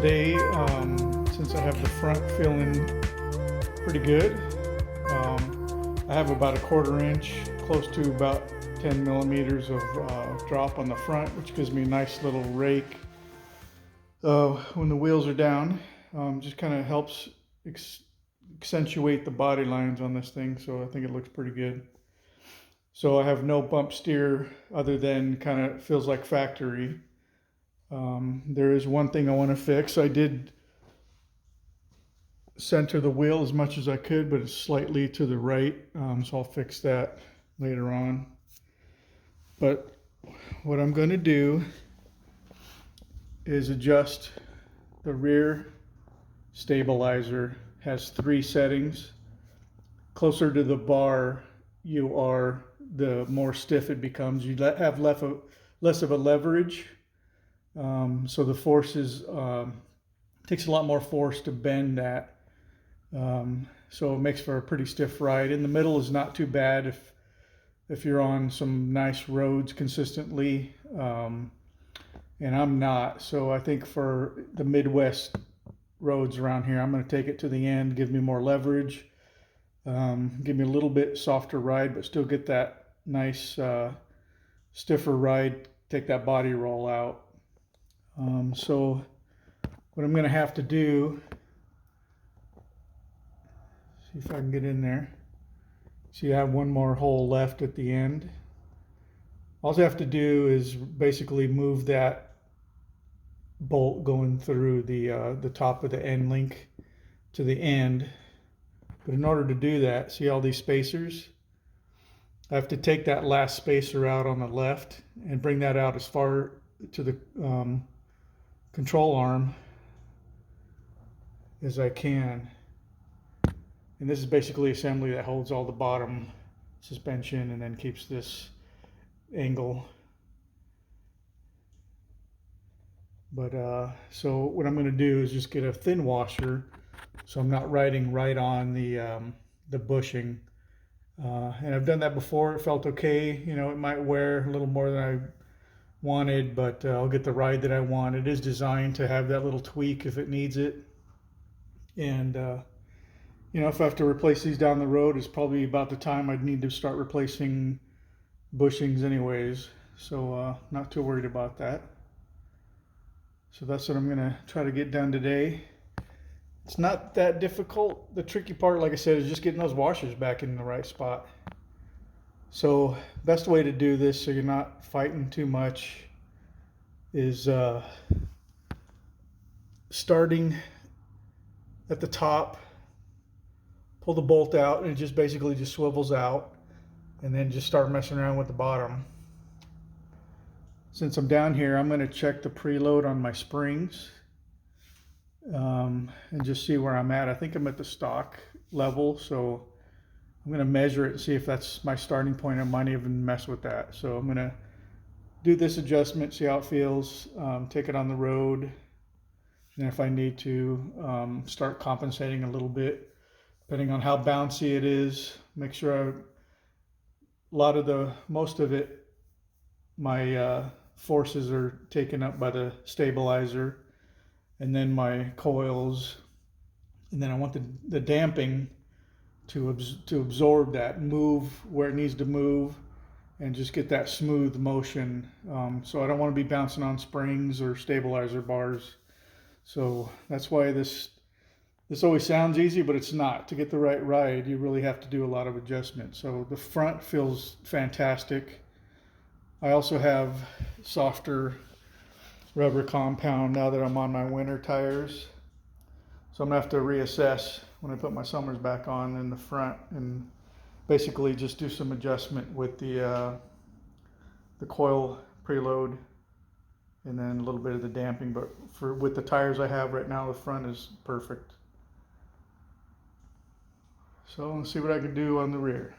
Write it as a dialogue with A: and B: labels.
A: today, since I have the front feeling pretty good, I have about a 1/4 inch, close to about 10 millimeters of drop on the front, which gives me a nice little rake when the wheels are down. Just kind of helps accentuate the body lines on this thing, so I think it looks pretty good. So I have no bump steer other than kind of feels like factory. There is one thing I want to fix. I did center the wheel as much as I could, but it's slightly to the right, so I'll fix that later on. But what I'm going to do is adjust the rear stabilizer. Has 3 settings. Closer to the bar you are, the more stiff it becomes. You have less of a leverage, so the force takes a lot more force to bend that. So it makes for a pretty stiff ride. In the middle is not too bad if you're on some nice roads consistently, and I'm not. So I think for the Midwest roads around here, I'm going to take it to the end, give me more leverage, give me a little bit softer ride, but still get that nice stiffer ride, take that body roll out. So what I'm going to have to do, see if I can get in there. See, I have one more hole left at the end. All I have to do is basically move that bolt going through the top of the end link to the end. But in order to do that, see all these spacers? I have to take that last spacer out on the left and bring that out as far to the control arm as I can. And this is basically assembly that holds all the bottom suspension and then keeps this angle. But so what I'm going to do is just get a thin washer, so I'm not riding right on the bushing. And I've done that before. It felt okay. You know, it might wear a little more than I wanted, but I'll get the ride that I want. It is designed to have that little tweak if it needs it. And you know, if I have to replace these down the road, it's probably about the time I'd need to start replacing bushings anyways. So not too worried about that. So that's what I'm going to try to get done today. It's not that difficult. The tricky part, like I said, is just getting those washers back in the right spot. So best way to do this so you're not fighting too much is starting at the top, pull the bolt out, and it just basically just swivels out, and then just start messing around with the bottom. Since I'm down here, I'm going to check the preload on my springs and just see where I'm at. I think I'm at the stock level, so I'm going to measure it and see if that's my starting point. I might even mess with that. So I'm going to do this adjustment, see how it feels, take it on the road, and if I need to, start compensating a little bit, depending on how bouncy it is. Make sure most of it, my forces are taken up by the stabilizer, and then my coils, and then I want the damping to absorb that, move where it needs to move, and just get that smooth motion. So I don't want to be bouncing on springs or stabilizer bars. So that's why this always sounds easy, but it's not. To get the right ride, you really have to do a lot of adjustment. So the front feels fantastic. I also have softer rubber compound now that I'm on my winter tires. So I'm gonna have to reassess when I put my summers back on in the front and basically just do some adjustment with the coil preload and then a little bit of the damping. But with the tires I have right now, the front is perfect. So let's see what I can do on the rear.